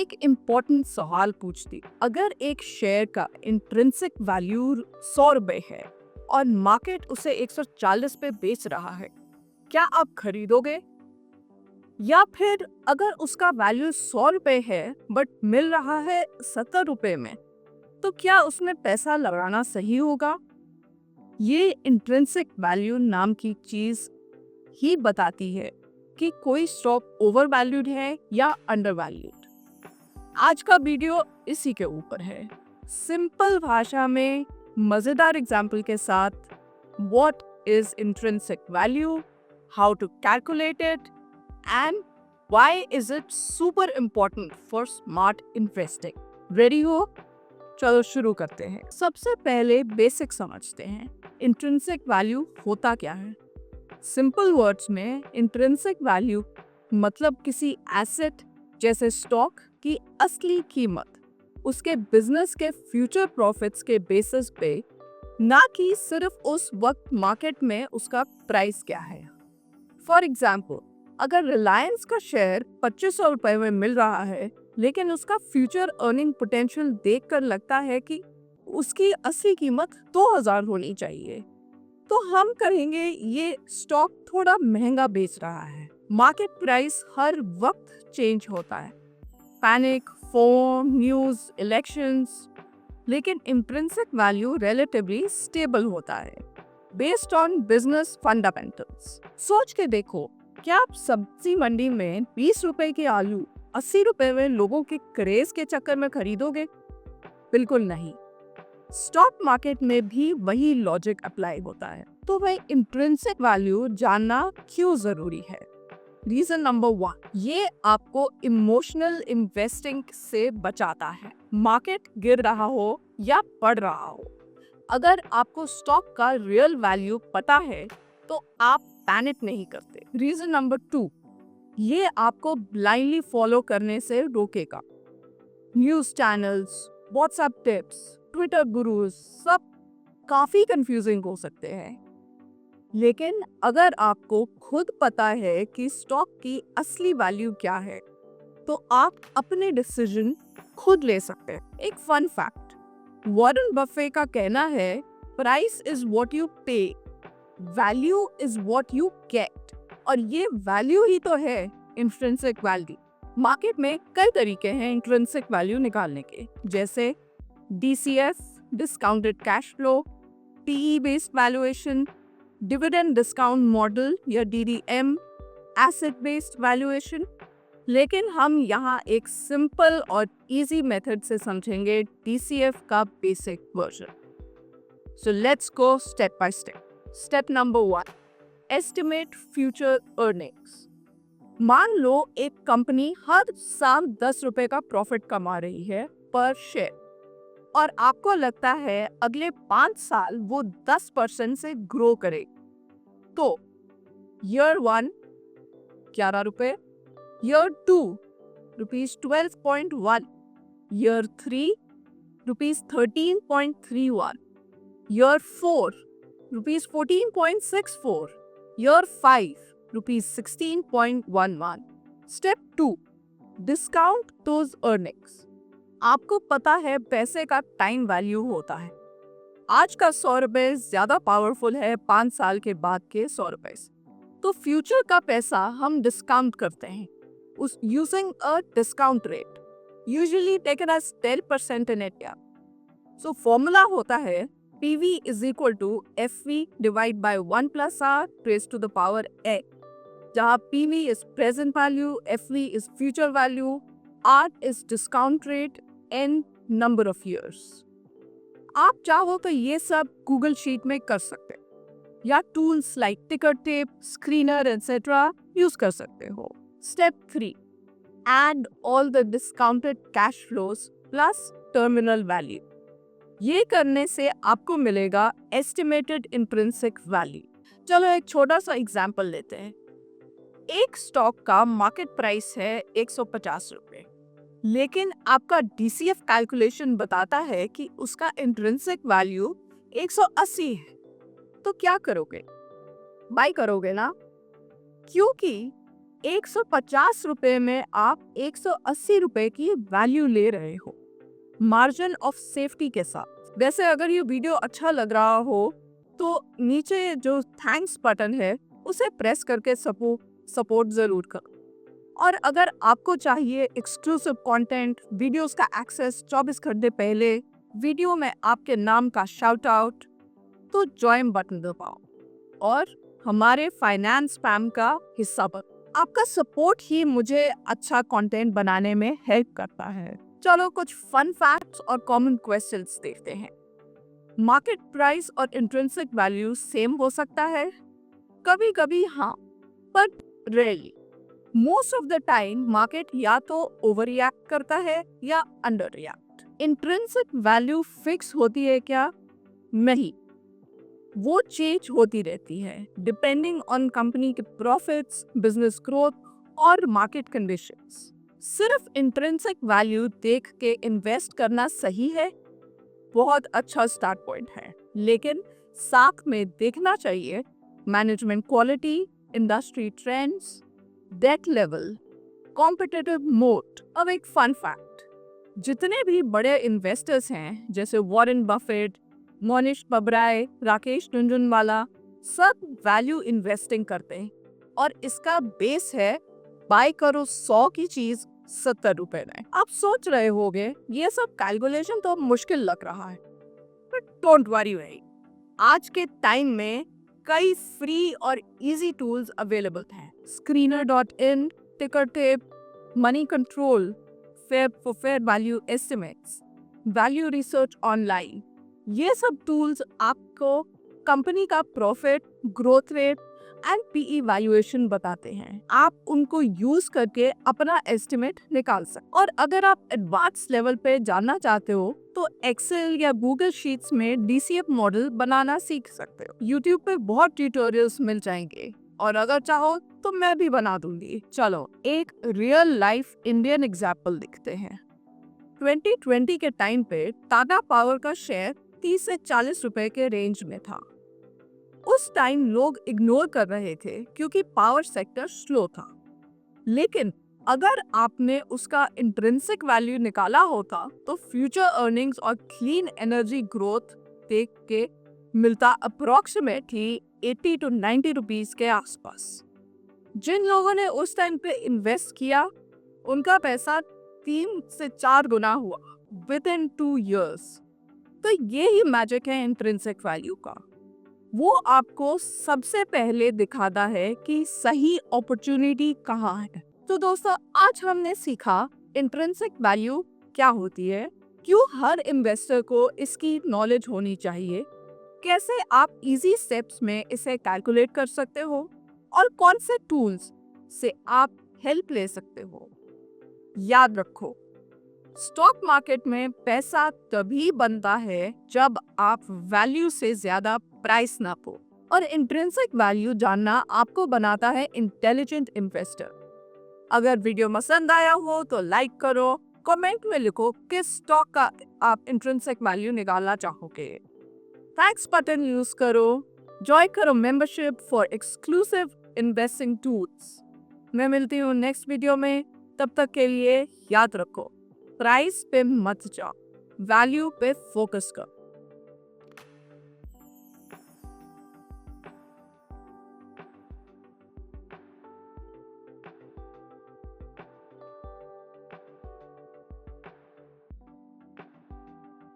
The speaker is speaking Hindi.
एक इम्पोर्टेंट सवाल पूछती, अगर एक शेयर का इंट्रिंसिक वैल्यू 100 रुपए है और मार्केट उसे 140 पे बेच रहा है, क्या आप खरीदोगे? या फिर अगर उसका वैल्यू 100 रुपए है बट मिल रहा है 70 रुपए में, तो क्या उसमें पैसा लगाना सही होगा? ये इंट्रिंसिक वैल्यू नाम की चीज ही बताती है कि कोई स्टॉक ओवर वैल्यूड है या अंडर वैल्यूड। आज का वीडियो इसी के ऊपर है, सिंपल भाषा में मजेदार एग्जाम्पल के साथ। What is intrinsic value, how to calculate it and why is it super important for smart investing. Ready हो? चलो शुरू करते हैं। सबसे पहले बेसिक समझते हैं, इंट्रिंसिक वैल्यू होता क्या है। सिंपल वर्ड्स में इंट्रिंसिक वैल्यू मतलब किसी एसेट जैसे स्टॉक की असली कीमत उसके बिजनेस के फ्यूचर प्रॉफिट्स के बेसिस पे, ना कि सिर्फ उस वक्त मार्केट में उसका प्राइस क्या है। फॉर एग्जाम्पल, अगर रिलायंस का शेयर 2500 रुपए में मिल रहा है लेकिन उसका फ्यूचर अर्निंग पोटेंशियल देखकर लगता है कि उसकी असली कीमत 2000 होनी चाहिए, तो हम कहेंगे ये स्टॉक थोड़ा महंगा बेच रहा है। मार्केट प्राइस हर वक्त चेंज होता है, पैनिक, फोम, न्यूज, इलेक्शंस, लेकिन इंट्रिंसिक वैल्यू रिलेटिवली स्टेबल होता है बेस्ड ऑन बिजनेस फंडामेंटल्स। सोच के देखो, क्या आप सब्जी मंडी में 20 रुपए के आलू 80 रुपए में लोगों के क्रेज के चक्कर में खरीदोगे? बिल्कुल नहीं। स्टॉक मार्केट में भी वही लॉजिक अप्लाई होता है। तो भाई इंट्रिंसिक वैल्यू जानना क्यों जरूरी है? रीजन नंबर 1, ये आपको इमोशनल इन्वेस्टिंग से बचाता है। मार्केट गिर रहा हो या बढ़ रहा हो, अगर आपको स्टॉक का रियल वैल्यू पता है तो आप पैनिक नहीं करते। रीजन नंबर 2, ये आपको ब्लाइंडली फॉलो करने से रोकेगा। News channels, WhatsApp tips, Twitter gurus सब काफी कंफ्यूजिंग हो सकते हैं, लेकिन अगर आपको खुद पता है कि स्टॉक की असली वैल्यू क्या है, तो आप अपने डिसीजन खुद ले सकते हैं। एक फन फैक्ट, वॉरेन बफे का कहना है, प्राइस इज व्हाट यू पे, value is what you get. और ये वैल्यू ही तो है इंट्रिंसिक वैल्यू। मार्केट में कई तरीके हैं इंट्रिंसिक वैल्यू निकालने के, जैसे DCF, discounted cash flow, PE based valuation, dividend discount model या DDM, एसेट बेस्ड वैल्यूएशन। लेकिन हम यहाँ एक सिंपल और इजी मेथड से समझेंगे DCF का basic version. So let's go step by step. Step number 1, estimate future earnings. मान लो एक कंपनी हर साल 10 रुपए का प्रॉफिट कमा रही है पर शेयर, और आपको लगता है अगले 5 साल वो 10% से ग्रो करे। तो ईयर 1 11 रुपए, year 2 rupees 12.1, year 3 rupees 13.31, year 4 rupees 14.64, year 5 rupees 16.11। Step 2, discount those earnings. आपको पता है पैसे का टाइम वैल्यू होता है। आज का 100 रुपए ज्यादा पावरफुल है 5 साल के बाद के 100 रुपए से। तो फ्यूचर का पैसा हम डिस्काउंट करते हैं उस using a discount rate, usually taken as 10% in India. So formula होता है PV is equal to FV divided by 1 plus R raised to the power N, जहाँ PV is present value, FV is future value, R is discount rate, N number of years। आप चाहो तो ये सब गूगल शीट में कर सकते हैं या tools like ticker tape, screener etcetera use कर सकते हो। Step 3, add all the discounted cash flows plus terminal value. ये करने से आपको मिलेगा एस्टिमेटेड इंट्रिंसिक वैल्यू। चलो एक छोटा सा एग्जांपल लेते हैं। एक स्टॉक का मार्केट प्राइस है 150 रुपए, लेकिन आपका DCF कैलकुलेशन बताता है कि उसका इंट्रिंसिक वैल्यू 180 है। तो क्या करोगे? बाय करोगे ना? क्योंकि ₹150 में आप ₹180 की वैल्यू ले रहे हो, मार्जिन ऑफ सेफ्टी के साथ। वैसे अगर ये वीडियो अच्छा लग रहा हो तो नीचे जो थैंक्स बटन है उसे प्रेस करके सपोर्ट जरूर करो। और अगर आपको चाहिए एक्सक्लूसिव कंटेंट, वीडियोस का एक्सेस 24 घंटे पहले, वीडियो में आपके नाम का शाउट आउट, तो ज्वाइन बटन दबाओ और हमारे फाइनेंस स्पैम का हिस्सा बनो। आपका सपोर्ट ही मुझे अच्छा कंटेंट बनाने में हेल्प करता है। चलो कुछ फन फैक्ट्स और कॉमन क्वेश्चंस देखते हैं। मार्केट प्राइस और इंट्रिंसिक वैल्यू सेम हो सकता है? कभी कभी हाँ, but rarely. Most of the time market या तो ओवर रिएक्ट करता है या under react. Intrinsic value fix होती है क्या? नहीं, वो चेंज होती रहती है डिपेंडिंग ऑन कंपनी के प्रॉफिट्स, बिजनेस ग्रोथ और मार्केट कंडीशंस। सिर्फ इंट्रिंसिक वैल्यू देख के इन्वेस्ट करना सही है, बहुत अच्छा स्टार्ट पॉइंट है, लेकिन साथ में देखना चाहिए management quality, industry trends, debt level, competitive moat. अब एक फन फैक्ट, जितने भी बड़े इन्वेस्टर्स हैं जैसे वॉरेन बफेट, मोनिश पबराय, राकेश झुनझुनवाला, सब वैल्यू इन्वेस्टिंग करते हैं और इसका बेस है बाय करो 100 की चीज ₹70 में। आप सोच रहे होंगे ये सब कैलकुलेशन तो मुश्किल लग रहा है, बट डोंट वरी भाई, आज के टाइम में कई फ्री और इजी टूल्स अवेलेबल हैं। Screener.in, Tickertape, Moneycontrol, fair value estimates, Value Research Online. ये सब टूल्स आपको कंपनी का profit, growth rate and PE valuation बताते हैं। आप उनको यूज करके अपना एस्टिमेट निकाल सकते। और अगर आप एडवांस लेवल पे जानना चाहते हो तो एक्सेल या गूगल शीट्स में डीसीएफ मॉडल बनाना सीख सकते हो। यूट्यूब पे बहुत ट्यूटोरियल्स मिल जाएंगे और अगर चाहो तो मैं भी बना दूंगी। चलो एक रियल लाइफ इंडियन एग्जाम्पल दिखते हैं। 2020 के टाइम पे टाटा पावर का शेयर 30 से 40 रुपए के रेंज में था। उस टाइम लोग इग्नोर कर रहे थे क्योंकि पावर सेक्टर स्लो था, लेकिन अगर आपने उसका इंट्रिंसिक वैल्यू निकाला होता तो फ्यूचर अर्निंग्स और क्लीन एनर्जी ग्रोथ देख के मिलता अप्रोक्सीमेटली 80 to 90 रुपीस के आसपास। जिन लोगों ने उस टाइम पे इन्वेस्ट किया उनका पैसा 3 से 4 गुना हुआ विद इन 2 years। तो ये ही मैजिक है इंट्रिंसिक वैल्यू का। वो आपको सबसे पहले दिखाता है कि सही अपॉर्चुनिटी कहाँ है। तो दोस्तों आज हमने सीखा इंट्रिंसिक वैल्यू क्या होती है, क्यों हर इन्वेस्टर को इसकी नॉलेज होनी चाहिए, कैसे आप इजी स्टेप्स में इसे कैलकुलेट कर सकते हो और कौन से टूल्स से आप हेल्प ले सकते हो। याद रखो, स्टॉक मार्केट में पैसा तभी बनता है जब आप वैल्यू से ज्यादा प्राइस नापो, और इंट्रिंसिक वैल्यू जानना आपको बनाता है इंटेलिजेंट इन्वेस्टर। अगर वीडियो पसंद आया हो तो लाइक करो, कमेंट में लिखो किस स्टॉक का आप इंट्रिंसिक वैल्यू निकालना चाहोगे। थैंक्स बटन यूज करो, ज्वाइन करो membership for exclusive investing tools. मैं मिलती हूँ नेक्स्ट वीडियो में, तब तक के लिए याद रखो, प्राइस पे मत जाओ, वैल्यू पे फोकस करो।